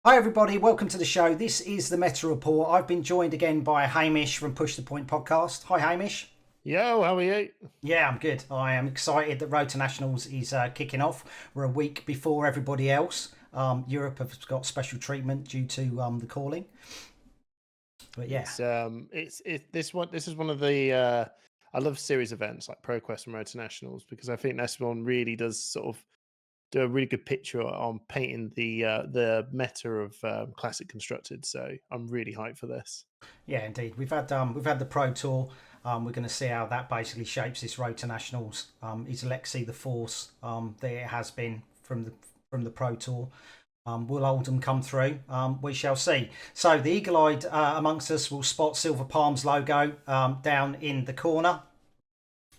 Hi everybody, welcome to the show. This is the Meta Report. I've been joined again by Hamish from Push the Point podcast. Hi Hamish. Yo, how are you? Yeah, I'm good. I am excited that Road to Nationals is kicking off. We're a week before everybody else. Europe has got special treatment due to the calling. But yeah, This is one of the I love series events like ProQuest and Road to Nationals because I think this one really does sort of do a really good picture on painting the meta of classic constructed. So I'm really hyped for this. yeah, indeed. We've had the Pro Tour. We're going to see how that basically shapes this Road to Nationals. Is Alexei the force that it has been from the Pro Tour? Will Oldham come through? We shall see. So the eagle-eyed amongst us will spot Silver Palms logo down in the corner,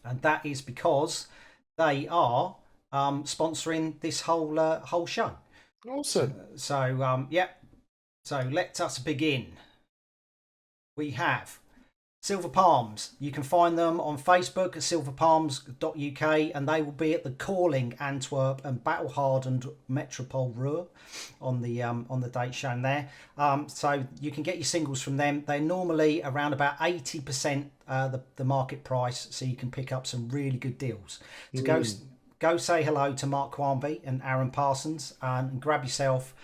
and that is because they are sponsoring this whole show. Awesome. Yeah. So let us begin. We have Silver Palms. You can find them on Facebook at silverpalms.uk, and they will be at the Calling Antwerp and Battle Hardened Metropole Ruhr on the date shown there. So you can get your singles from them. They're normally around about 80% the market price, so you can pick up some really good deals. To go say hello to Mark Quamby and Aaron Parsons and grab yourself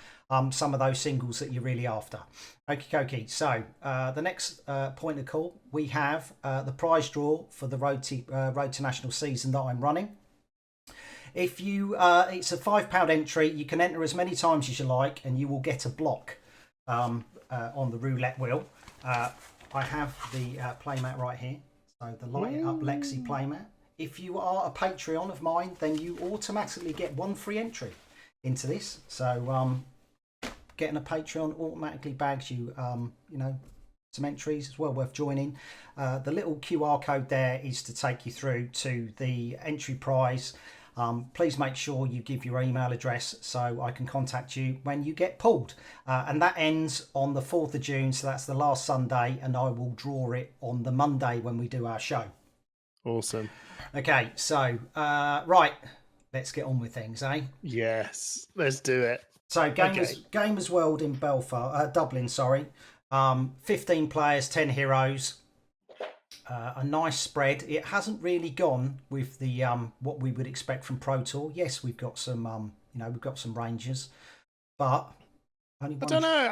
some of those singles that you're really after. Okie dokie. So the next point of call, we have the prize draw for the Road to National season that I'm running. If you, it's a £5 entry. You can enter as many times as you like, and you will get a block on the roulette wheel. I have the playmat right here. So the Light It Up Lexi playmat. If you are a Patreon of mine, then you automatically get one free entry into this. So getting a Patreon automatically bags you, some entries. It's well worth joining. The little QR code there is to take you through to the entry prize. Please make sure you give your email address so I can contact you when you get pulled. And that ends on the 4th of June, so that's the last Sunday, and I will draw it on the Monday when we do our show. Awesome. Okay, so right, let's get on with things, eh? Yes, let's do it. So Gamers World in Dublin, sorry. 15 players, 10 heroes. A nice spread. It hasn't really gone with the what we would expect from Pro Tour. Yes, we've got some we've got some Rangers, but only one. I don't know.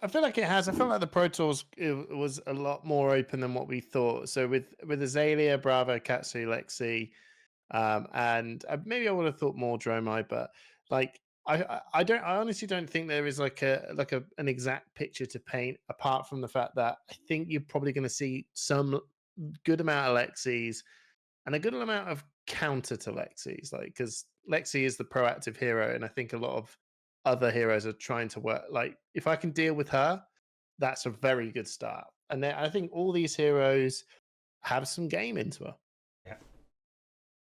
I feel like it has. I feel like the Pro Tours it was a lot more open than what we thought. So with Azalea, Bravo, Katsu, Lexi, and maybe I would have thought more Dromai, but like I honestly don't think there is an exact picture to paint apart from the fact that I think you're probably going to see some good amount of Lexis and a good amount of counter to Lexis, like because Lexi is the proactive hero, and I think a lot of other heroes are trying to work. Like if I can deal with her, that's a very good start. And then I think all these heroes have some game into her. Yeah.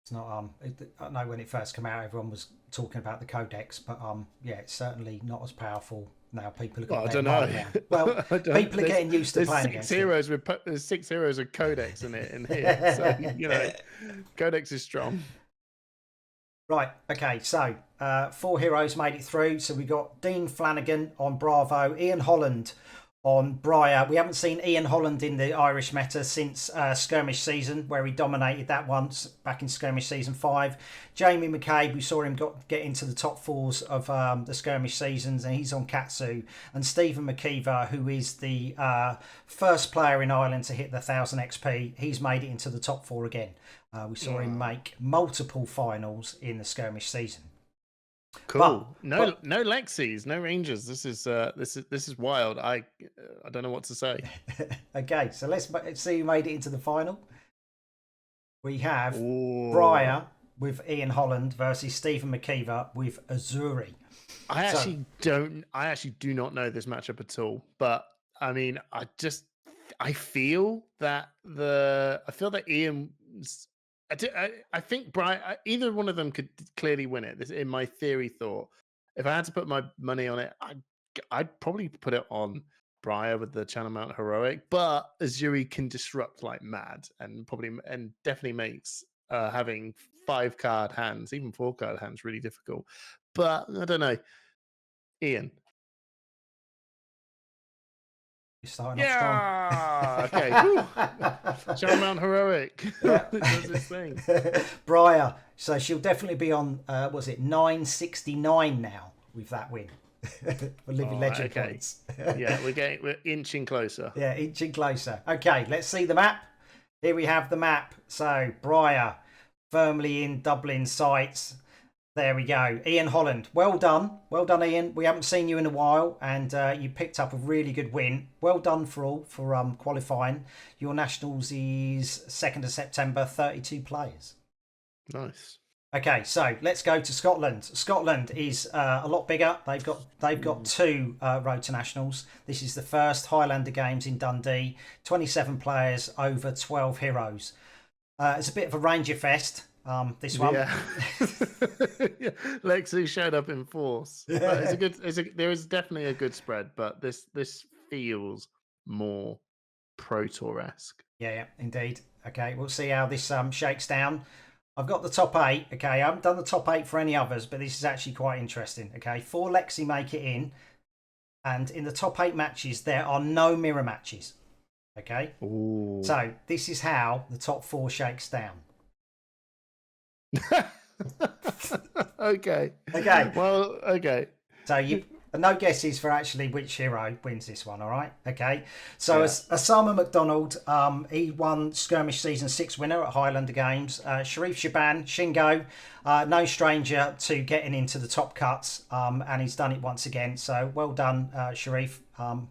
It's not I know when it first came out, everyone was talking about the Codex, but yeah, it's certainly not as powerful now. People are I don't know. Well, people are getting used to playing against heroes it. There's 6 heroes with Codex in here, so Codex is strong. Right, okay, so 4 heroes made it through. So we got Dean Flanagan on Bravo, Ian Holland on Briar. We haven't seen Ian Holland in the Irish meta since Skirmish season, where he dominated that once back in Skirmish season 5. Jamie McCabe, we saw him get into the top 4s of the Skirmish seasons, and he's on Katsu. And Stephen McKeever, who is the first player in Ireland to hit the 1000 XP, he's made it into the top 4 again. We saw him make multiple finals in the Skirmish season. Cool. No Lexis, no Rangers. This is wild. I don't know what to say. Okay, so let's see who made it into the final. We have Briar with Ian Holland versus Stephen McKeever with Azuri. I actually do not know this matchup at all. But I mean, I feel that Ian's. I think Brian, either one of them could clearly win it. This, in my theory, thought if I had to put my money on it, I'd probably put it on Briar with the Channel Mount Heroic. But Azuri can disrupt like mad, and definitely makes having 5-card hands, even 4-card hands, really difficult. But I don't know, Ian. You're starting off strong. Yeah. Okay. John Mount Heroic. Yeah. Does this thing. Briar. So she'll definitely be on, was it 969 now with that win? For Living Legend points. Yeah, we're inching closer. Yeah, inching closer. Okay, let's see the map. Here we have the map. So Briar firmly in Dublin sights. There we go. Ian Holland. Well done. Well done, Ian. We haven't seen you in a while, and you picked up a really good win. Well done for qualifying. Your Nationals is 2nd of September, 32 players. Nice. Okay, so let's go to Scotland. Scotland is a lot bigger. They've got two Road to Nationals. This is the first Highlander Games in Dundee. 27 players over 12 heroes. It's a bit of a Ranger Fest. This one, yeah. Lexi showed up in force. But there is definitely a good spread, but this feels more Pro Tour-esque. Yeah, indeed. Okay, we'll see how this shakes down. I've got the top 8. Okay, I haven't done the top 8 for any others, but this is actually quite interesting. Okay, 4 Lexi make it in, and in the top 8 matches there are no mirror matches. Okay, Ooh. So this is how the top 4 shakes down. Okay. Well, okay. So no guesses for actually which hero wins this one. All right. Okay. So Osama McDonald, he won Skirmish Season 6 winner at Highlander Games. Sharif Shaban, Shingo, no stranger to getting into the top cuts, and he's done it once again. So well done, Sharif. I'm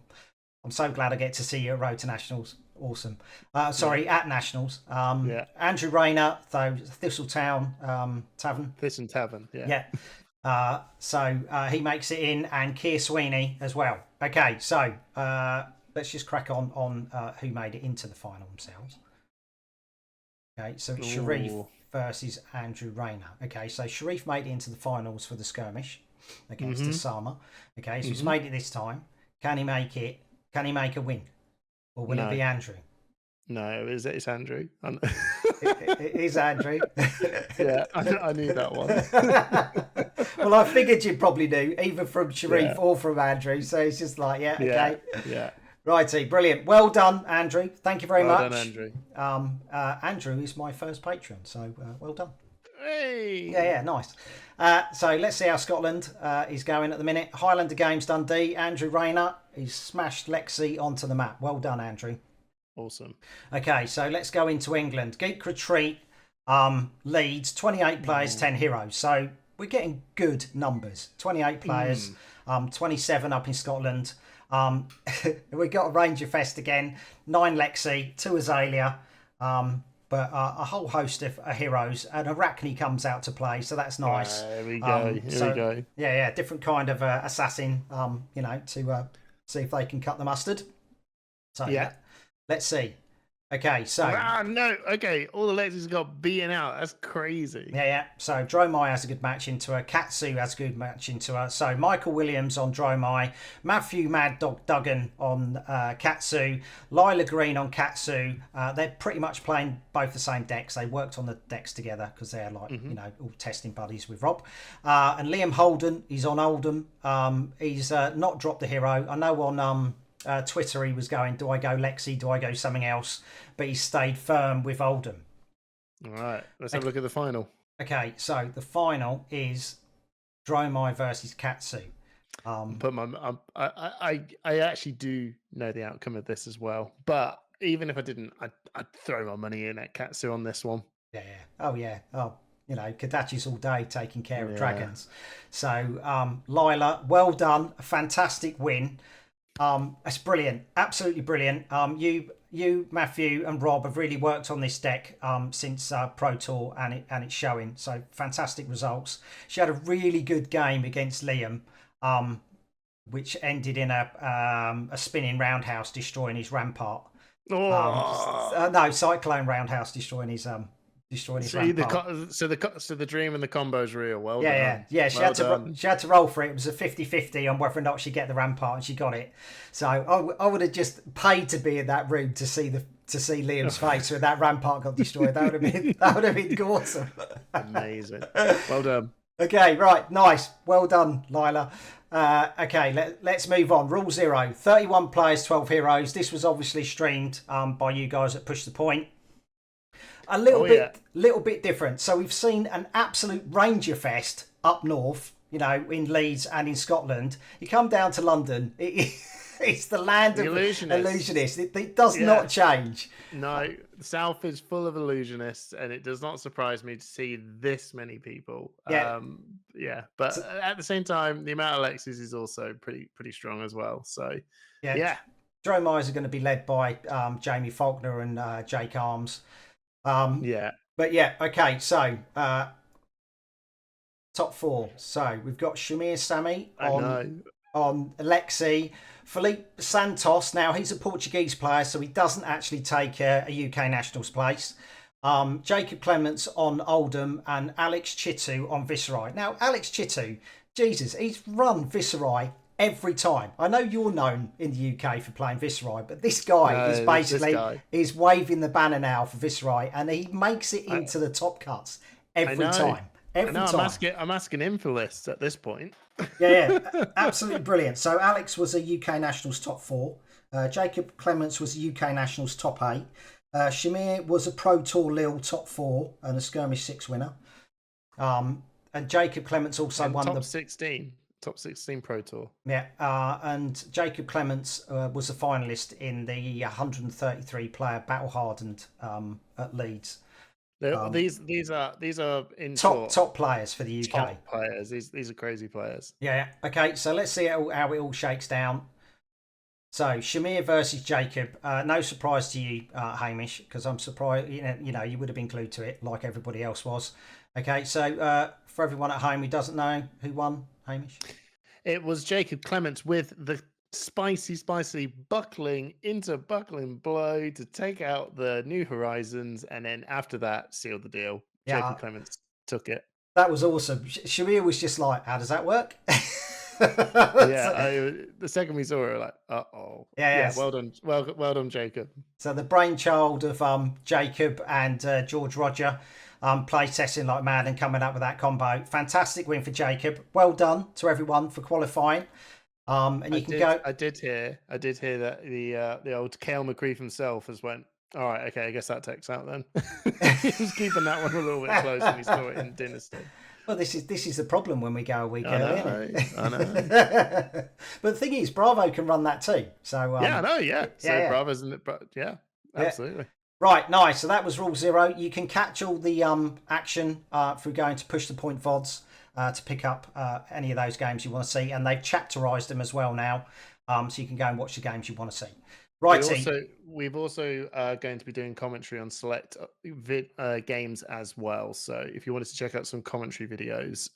so glad I get to see you at Road to Nationals. Awesome. At Nationals. Andrew Rayner, though, Thistletown Tavern. Thistle Tavern, yeah. So he makes it in, and Keir Sweeney as well. Okay, so let's just crack on who made it into the final themselves. Okay, so it's Sharif versus Andrew Rayner. Okay, so Sharif made it into the finals for the skirmish against Osama. Okay, so he's made it this time. Can he make it? Can he make a win? Or will it be Andrew? No, it's Andrew. It is Andrew. Yeah, I knew that one. Well, I figured you probably knew, either from Sharif or from Andrew. So it's just like, okay. Yeah. Righty, brilliant. Well done, Andrew. Thank you very much. Well done, Andrew. Andrew is my first patron, so well done. Hey. Yeah, nice. So let's see how Scotland is going at the minute. Highlander Games Dundee. Andrew Rayner, he's smashed Lexi onto the map. Well done, Andrew. Awesome. Okay, so let's go into England. Geek Retreat, Leeds, 28 players, 10 heroes. So we're getting good numbers. 28 players, 27 up in Scotland. We got a Ranger Fest again. 9 Lexi, 2 Azalea. But a whole host of heroes, and Arachne comes out to play, so that's nice. There we go. Here we go. Yeah, different kind of assassin. To see if they can cut the mustard. So let's see. Okay, so no. Okay, all the Lexis got beaten out. That's crazy. Yeah. So Dromai has a good match into her. Katsu has a good match into her. So Michael Williams on Dromai, Matthew Mad Dog Duggan on Katsu, Lila Green on Katsu. They're pretty much playing both the same decks. They worked on the decks together because they're like all testing buddies with Rob. And Liam Holden, he's on Oldham. He's not dropped the hero. I know on Twitter he was going, do I go Lexi, do I go something else, but he stayed firm with Oldham. All right, let's have a look at the final. Okay, so the final is Dromai versus Katsu. I actually do know the outcome of this as well, but even if I didn't, I'd throw my money in at Katsu on this one. Kadachi's all day taking care of dragons. So Lila, well done, a fantastic win. It's brilliant, absolutely brilliant. You, Matthew, and Rob have really worked on this deck since Pro Tour, and it's showing. So fantastic results. She had a really good game against Liam, which ended in a spinning roundhouse destroying his rampart. No, cyclone roundhouse destroying his rampart. So the dream and the combo's real. Well done. Yeah. She had to roll for it. It was a 50-50 on whether or not she'd get the rampart, and she got it. So I would have just paid to be in that room to see Liam's face when that rampart got destroyed. That would have been awesome. Amazing. Well done. Okay, right, nice. Well done, Lila. Okay, let's move on. Rule 0, 31 players, 12 heroes. This was obviously streamed by you guys at Push the Point. A little bit different. So we've seen an absolute Ranger Fest up north, in Leeds and in Scotland. You come down to London, it's the land of illusionists. It does not change. No, the South is full of illusionists, and it does not surprise me to see this many people. But at the same time, the amount of Alexis is also pretty strong as well. So yeah. Dromeyes are going to be led by Jamie Faulkner and Jake Arms. But okay, so top 4. So we've got Shamir Sami on Alexi. Felipe Santos, now he's a Portuguese player, so he doesn't actually take a UK nationals place. Jacob Clements on Oldham and Alex Chitu on Viserai. Now, Alex Chitu, Jesus, he's run Viserai every time. I know you're known in the UK for playing Viserai, but this guy is basically is waving the banner now for Viserai, and he makes it into the top cuts every time. I'm asking him for lists at this point. Absolutely brilliant. So Alex was a UK Nationals top 4. Jacob Clements was a UK Nationals top 8. Shamir was a Pro Tour Lille top 4 and a Skirmish 6 winner. And Jacob Clements also won top 16 Pro Tour. And Jacob Clements was a finalist in the 133 player Battle Hardened at Leeds. These are in top players for the UK. Top players. These are crazy players. Okay, so let's see how it all shakes down. So Shamir versus Jacob. No surprise to you, Hamish, because I'm surprised. You would have been glued to it like everybody else was. Okay, so for everyone at home who doesn't know who won, Hamish, it was Jacob Clements with the spicy buckling blow to take out the New Horizons, and then after that sealed the deal. Jacob Clements took it. That was awesome. Shamir was just like, how does that work? The second we saw it, we were like, uh-oh. Well done, Jacob. So the brainchild of Jacob and George Roger play testing like mad and coming up with that combo. Fantastic win for Jacob. Well done to everyone for qualifying. And you can go. I did hear that the old Cale McCreef himself has went, all right, okay, I guess that takes out then. He was keeping that one a little bit close when he saw it in Dynasty. Well, this is the problem when we go a week early. I know. But the thing is, Bravo can run that too. So I know. So Bravo's in it, but absolutely. Right, nice. So that was Rule 0. You can catch all the action through going to Push the Point VODs. To pick up any of those games you want to see, and they've chapterized them as well now, so you can go and watch the games you want to see. We've also going to be doing commentary on select games as well. So if you wanted to check out some commentary videos,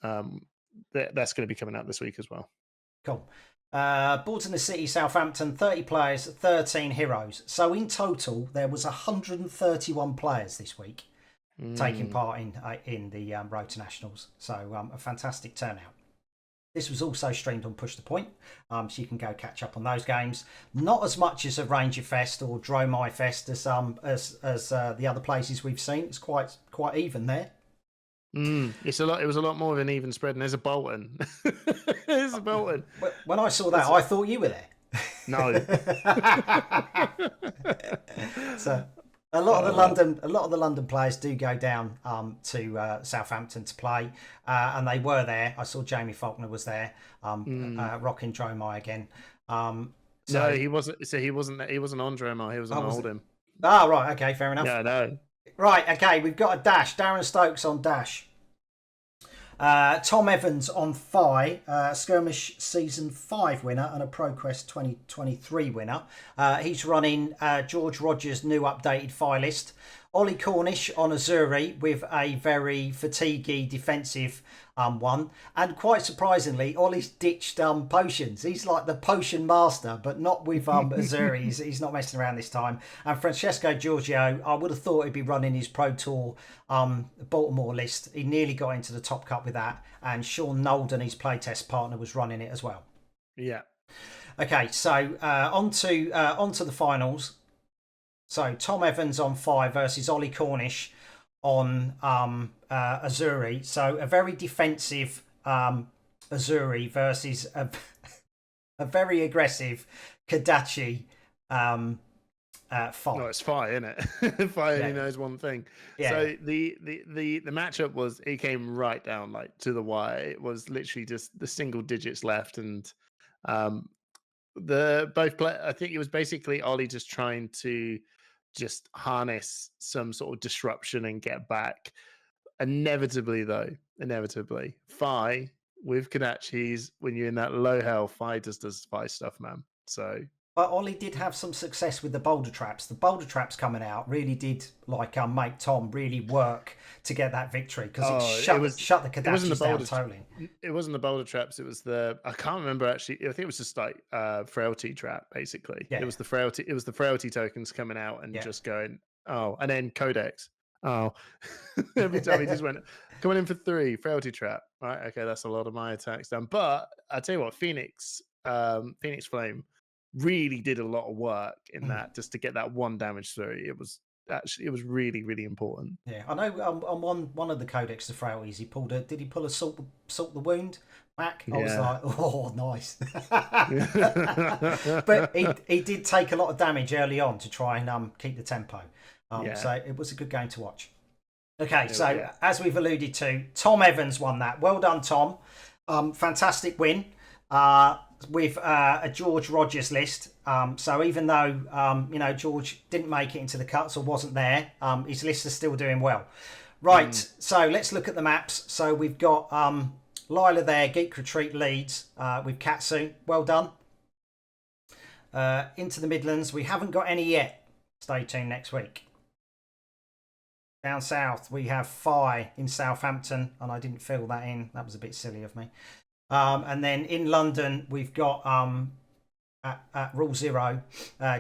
that's going to be coming out this week as well. Cool. Boards in the City, Southampton, 30 players, 13 heroes. So in total, there was 131 players this week taking part in the Road to Nationals. So a fantastic turnout. This was also streamed on Push the Point, so you can go catch up on those games. Not as much as a Ranger Fest or Dromeye Fest as the other places we've seen. It's quite even there. It's a lot. It was a lot more of an even spread. And there's a Bolton. There's a Bolton. When I saw that, I thought you were there. No. So. A lot of the London players do go down to Southampton to play, and they were there. I saw Jamie Faulkner was there, rocking Dromeye again. No, he wasn't. So he wasn't on Dromeye. He was on Oldham. Ah, right. Okay, fair enough. Yeah, no. Right. Okay, we've got a dash. Darren Stokes on dash. Tom Evans on Phi, Skirmish Season 5 winner and a ProQuest 2023 winner. He's running George Rogers' new updated Phi list. Ollie Cornish on Azuri with a very fatiguey defensive one. And quite surprisingly, Ollie's ditched potions. He's like the potion master, but not with Azuri. He's not messing around this time. And Francesco Giorgio, I would have thought he'd be running his Pro Tour Baltimore list. He nearly got into the top cut with that. And Sean Nolden, his playtest partner, was running it as well. Yeah. Okay, so on to the finals. So Tom Evans on 5 versus Ollie Cornish on Azuri. So a very defensive Azuri versus a very aggressive Kadachi fight. No, it's Fi, isn't it? Fi only Yeah. knows one thing. Yeah. So the matchup was, it came right down like to the wire. It was literally just the single digits left, and the both play. I think it was basically Ollie just trying to just harness some sort of disruption and get back. Inevitably, Fi with Kadachis, when you're in that low health, Fi just does Fi stuff, man. So But Ollie did have some success with the boulder traps. The boulder traps coming out really did, like mate Tom, really work to get that victory because it shut the Kadachis down totally. It wasn't the boulder traps. It was I can't remember actually. I think it was just like frailty trap basically. Yeah. It was the frailty. It was the frailty tokens coming out and just going, oh, and then Codex. Oh, every time he just went coming in for 3 frailty trap. Right, okay, that's a lot of my attacks done. But I tell you what, Phoenix Flame really did a lot of work in that just to get that 1 damage through. It was really, really important. Yeah, I know. On one of the Codex the frailties, he pulled a. Did he pull a salt the wound back? I was like, oh, nice. But he did take a lot of damage early on to try and keep the tempo. So it was a good game to watch. Okay, as we've alluded to, Tom Evans won that. Well done, Tom. Fantastic win with a George Rogers list. So even though George didn't make it into the cuts or wasn't there, his list is still doing well. Right, so let's look at the maps. So we've got Lila there, Geek Retreat Leeds with Katsu. Well done. Into the Midlands, we haven't got any yet. Stay tuned next week. Down south, we have Fi in Southampton, and I didn't fill that in. That was a bit silly of me. And then in London, we've got at Rule Zero,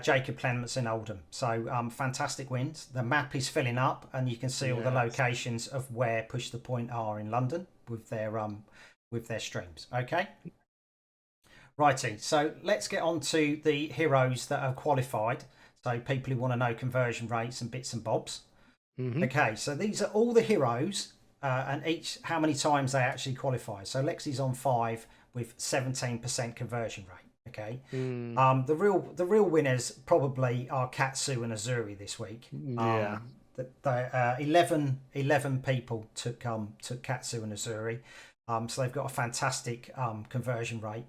Jacob Clements in Oldham. So fantastic wins. The map is filling up, and you can see all the locations of where Push the Point are in London with their streams. Okay. Righty. So let's get on to the heroes that are qualified. So people who want to know conversion rates and bits and bobs. Okay, so these are all the heroes and each how many times they actually qualify. So Lexi's on 5 with 17% conversion rate. Okay, the real winners probably are Katsu and Azuri this week. 11 people took Katsu and Azuri, so they've got a fantastic conversion rate.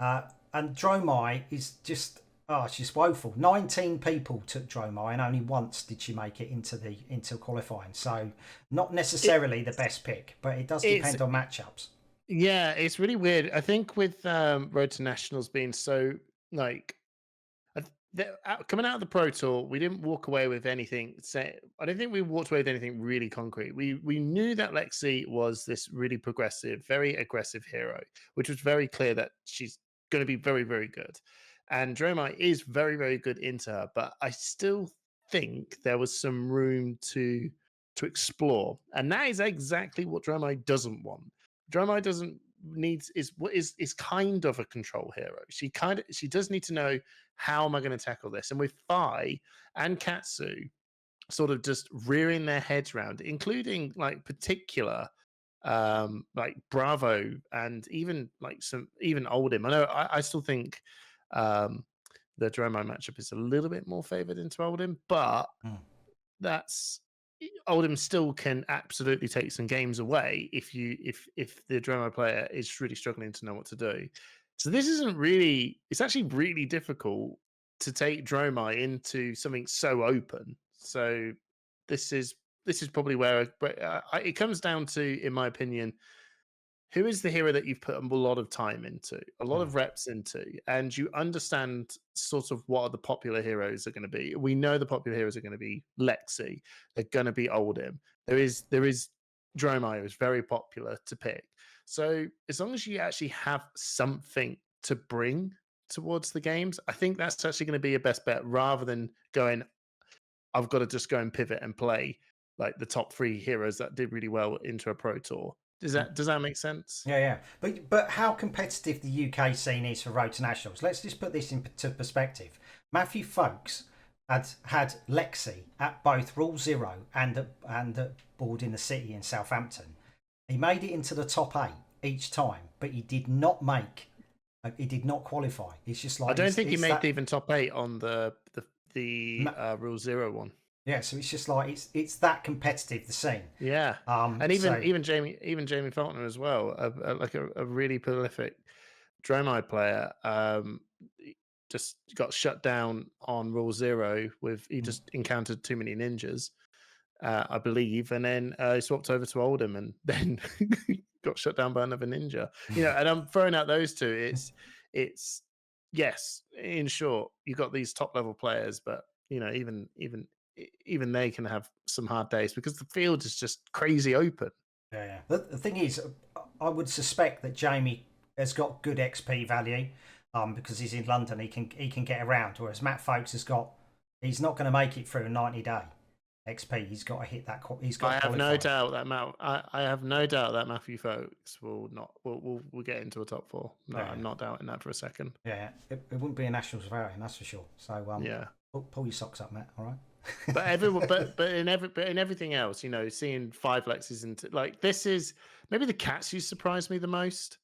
And Dromai is just. Oh, it's just woeful. 19 people took Dromai, and only once did she make it into qualifying. So, not necessarily the best pick, but it does depend on matchups. Yeah, it's really weird. I think with Road to Nationals being so like coming out of the Pro Tour, we didn't walk away with anything. I don't think we walked away with anything really concrete. We knew that Lexi was this really progressive, very aggressive hero, which was very clear that she's going to be very, very good. And Dromai is very, very good into her, but I still think there was some room to explore, and that is exactly what Dromai doesn't want. Dromai is kind of a control hero. She does need to know, how am I going to tackle this? And with Fi and Katsu sort of just rearing their heads around, including like particular like Bravo and even Oldhim. I know I still think the Dromai matchup is a little bit more favoured into Oldhim, but that's Oldhim still can absolutely take some games away if the Dromai player is really struggling to know what to do. So this isn't really. It's actually really difficult to take Dromai into something so open. So this is probably where it comes down to, in my opinion, who is the hero that you've put a lot of time into, a lot of reps into, and you understand sort of what are the popular heroes are going to be. We know the popular heroes are going to be Lexi. They're going to be Oldhim. There is Dromai, who's very popular to pick. So as long as you actually have something to bring towards the games, I think that's actually going to be your best bet, rather than going, I've got to just go and pivot and play like the top 3 heroes that did really well into a Pro Tour. Does that make sense? Yeah. But how competitive the UK scene is for Road to Nationals? Let's just put this into perspective. Matthew Folkes had Lexi at both Rule Zero and at board in the city in Southampton. He made it into the top 8 each time, but he did not qualify. It's just like I don't think he made even top 8 on the Rule Zero one. Yeah, so it's just like it's that competitive, the scene. Yeah, and even Jamie Faulkner as well, like a really prolific Dromai player. Just got shut down on Rule Zero he just encountered too many ninjas, I believe, and then he swapped over to Oldham and then got shut down by another ninja. And I'm throwing out those two. It's yes, in short, you've got these top level players, but even they can have some hard days because the field is just crazy open. Yeah. The thing is, I would suspect that Jamie has got good XP value, because he's in London. He can get around, whereas Matt Folks he's not going to make it through a 90-day XP. He's got to hit that. I have no doubt that Matthew Folks will get into a top 4. No, yeah. I'm not doubting that for a second. Yeah, it wouldn't be a Nationals variant, that's for sure. So yeah, pull your socks up, Matt. All right. But everyone, but in everything else, seeing 5 Lexis into like this is maybe the Katsu surprised me the most.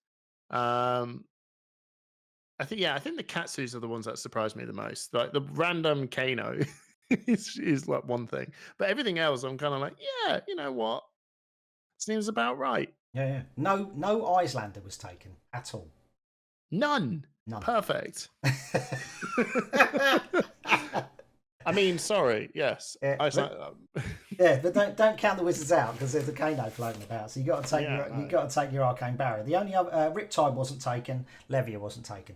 I think the Katsus are the ones that surprised me the most. Like the random Kano is like one thing, but everything else I'm kind of like, yeah, you know what, seems about right. Yeah. No Highlander was taken at all. None. Perfect. I mean, sorry. Yes. Yeah, but don't count the wizards out because there's a Kano floating about. So you got to take your arcane barrier. The only other Riptide wasn't taken. Levia wasn't taken.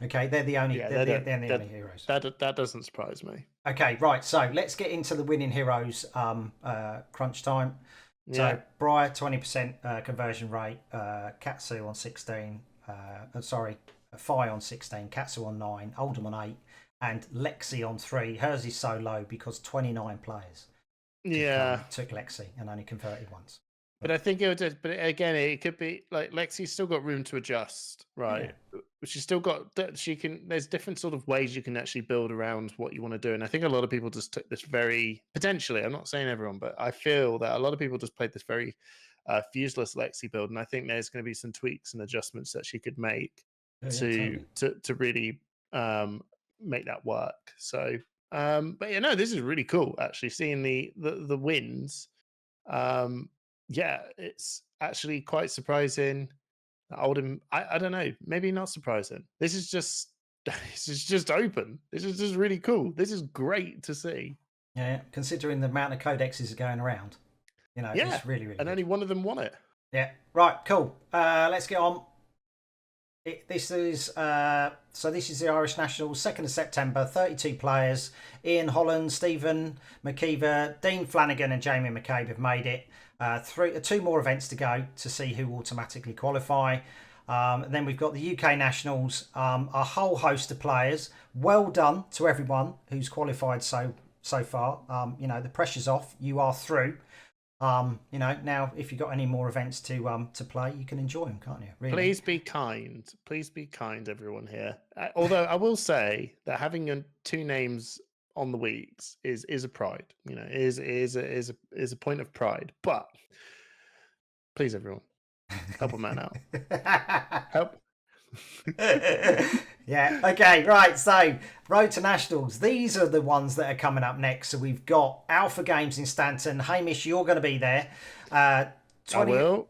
Okay, they're the only they're the only heroes. That doesn't surprise me. Okay, right. So let's get into the winning heroes. Crunch time. Yeah. So Briar 20% conversion rate. Katsu on 16. Fi on 16. Katsu on 9. Oldham on 8. And Lexi on 3. Hers is so low because 29 players took Lexi and only converted once. But I think it could be like Lexi's still got room to adjust, right? Yeah. She's still got there's different sort of ways you can actually build around what you want to do. And I think a lot of people just took this potentially, I'm not saying everyone, but I feel that a lot of people just played this very fuseless Lexi build. And I think there's going to be some tweaks and adjustments that she could make to really make that work. So but this is really cool actually seeing the wins. It's actually quite surprising. Oldham, I don't know, maybe not surprising. This is just open. This is just really cool. This is great to see. Yeah, considering the amount of codexes going around, it's really, really. And good. only one of them won it. Yeah, right, cool. Let's get on. This is the Irish Nationals, 2nd of September, 32 players. Ian Holland, Stephen McKeever, Dean Flanagan and Jamie McCabe have made it. 2 more events to go to see who automatically qualify. Then we've got the UK Nationals, a whole host of players. Well done to everyone who's qualified so far. The pressure's off. You are through. Now if you've got any more events to play, you can enjoy them, can't you? Really? Please be kind, everyone here. Although I will say that having 2 names on the weeks is a pride, is a point of pride. But please, everyone, help a man out. Help. Yeah. Okay. Right. So, Road to Nationals. These are the ones that are coming up next. So we've got Alpha Games in Stanton. Hamish, you're going to be there. I will.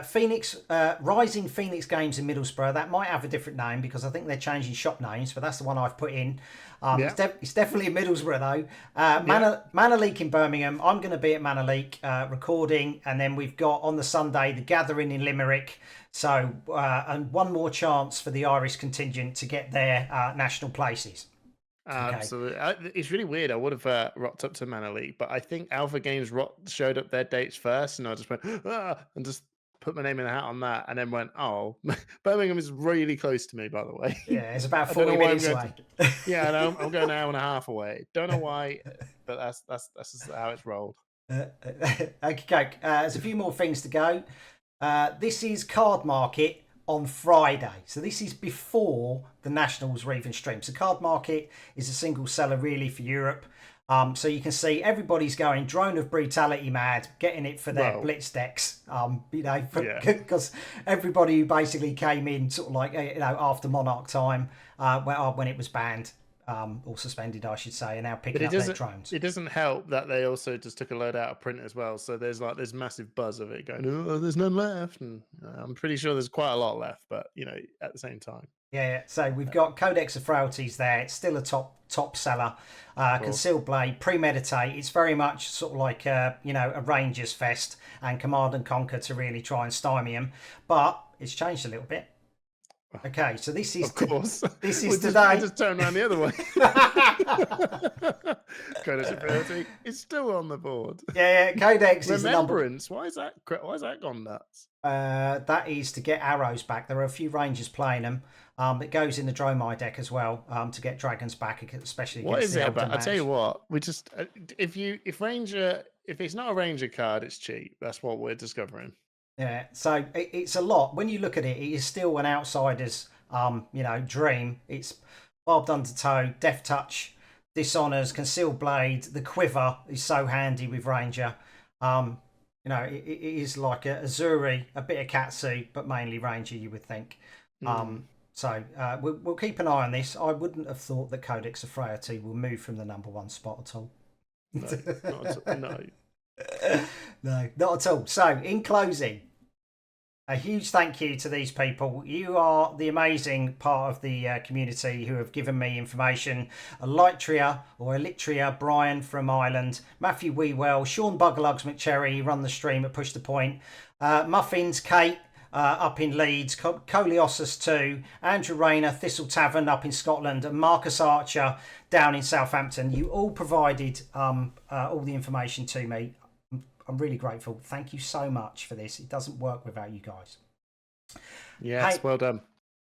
Phoenix, Rising Phoenix Games in Middlesbrough. That might have a different name because I think they're changing shop names, but that's the one I've put in. It's definitely in Middlesbrough though. Manor Leak in Birmingham. I'm going to be at Manor Leak recording, and then we've got on the Sunday the Gathering in Limerick. So and one more chance for the Irish contingent to get their national places. Absolutely. It's really weird. I would have rocked up to Manor League, but I think Alpha Games showed up their dates first, and I just went and just put my name in the hat on that, and then went, oh, Birmingham is really close to me, by the way. Yeah, it's about 40 minutes away. Yeah, no, I'm going an hour and a half away. Don't know why, but that's just how it's rolled. Okay, there's a few more things to go. This is Cardmarket on Friday. So this is before the Nationals were even streamed. So Cardmarket is a single seller really for Europe. So you can see everybody's going drone of brutality mad, getting it for their blitz decks. Because everybody who basically came in sort of like after Monarch time, when it was banned. Or suspended, I should say, and now picking up their drones. It doesn't help that they also just took a load out of print as well. So there's this massive buzz of it going, oh, there's none left. And I'm pretty sure there's quite a lot left, but at the same time. Yeah, so we've got Codex of Frailties there. It's still a top seller. Concealed Blade, Premeditate. It's very much sort of like a Rangers fest and Command and Conquer to really try and stymie them. But it's changed a little bit. Okay, so this is this is today. Just turn around the other way. Codex of Frailty is still on the board. Yeah, Codex is the number. Remembrance. Why is that gone nuts? That is to get arrows back. There are a few Rangers playing them. It goes in the Dromai deck as well to get dragons back, especially against what is the it Elder about? I Match. tell you what, we just if it's not a Ranger card, it's cheap. That's what we're discovering. Yeah, so it's a lot. When you look at it, it is still an outsider's, dream. It's Barbed Undertow, Death Touch, Dishonours, Concealed Blade. The Quiver is so handy with Ranger. It is like a Azuri, a bit of Katsu, but mainly Ranger, you would think. So we'll keep an eye on this. I wouldn't have thought that Codex of Frailty will move from the number one spot at all. No. No, not at all. So, in closing, a huge thank you to these people. You are the amazing part of the community who have given me information. Elytria, Brian from Ireland, Matthew Wewell, Sean Buglugs McCherry, who run the stream at Push the Point, Muffins, Kate, up in Leeds, Coliosus 2, Andrew Rayner, Thistle Tavern up in Scotland, and Marcus Archer down in Southampton. You all provided all the information to me. I'm really grateful. Thank you so much for this. It doesn't work without you guys. Yes, well done.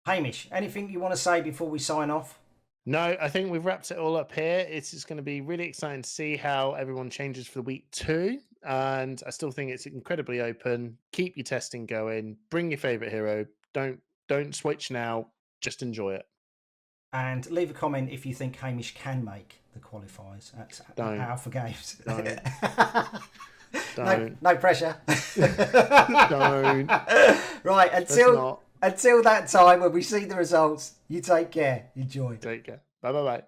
Hamish, anything you want to say before we sign off? No, I think we've wrapped it all up here. It's just going to be really exciting to see how everyone changes for the week 2. And I still think it's incredibly open. Keep your testing going. Bring your favourite hero. Don't switch now. Just enjoy it. And leave a comment if you think Hamish can make the qualifiers at Alpha Games. Don't. No pressure. Don't. Right, until that time when we see the results, you take care. Enjoy. Take care. Bye.